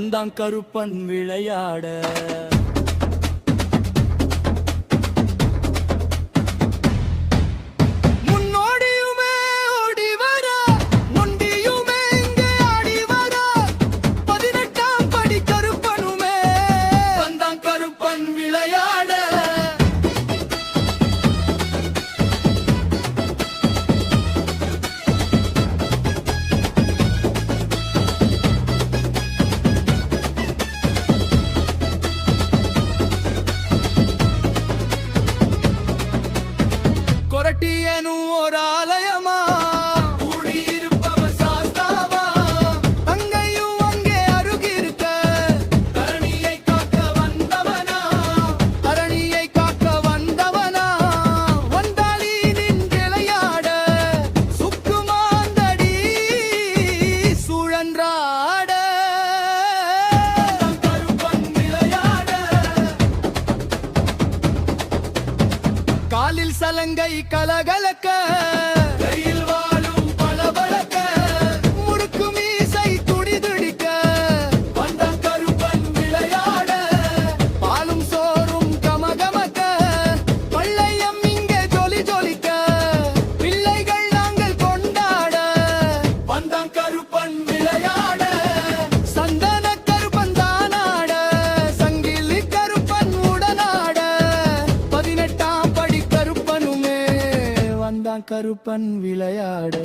வந்தான் கருப்பன் விளையாட. கொரட்டியனும் ஒரு ஆலயமா, குடியிருப்பவன் சாஸ்தாவா, அங்கேயும் அங்கே அருகிருக்க தரணியை காக்க வந்தவனா, அரணியை காக்க வந்தவனா, வந்தாளி நின்றிளையாட சுக்குமாந்தடி சுழன்றாட. கருப்பன் விளையாட காலில் சலங்கை கலகலக்க, கையில் வாழும் பளபளக்க, முறுக்கு மீசை துடிதுடிக்க, வந்தான் கருப்பன் விளையாட. பாலும் சோறும் கமகமக்க, பள்ளையம் இங்கே ஜொலி ஜொலிக்க, பிள்ளைகள் நாங்கள் கொண்டாட, வந்தான் கருப்பன் விளையாட. சந்தன கருப்பன் தானாட, சங்கிலி கருப்பன் உடனாட, 18ஆம் படி கருப்பனுமே வந்தான் கருப்பன் விளையாட.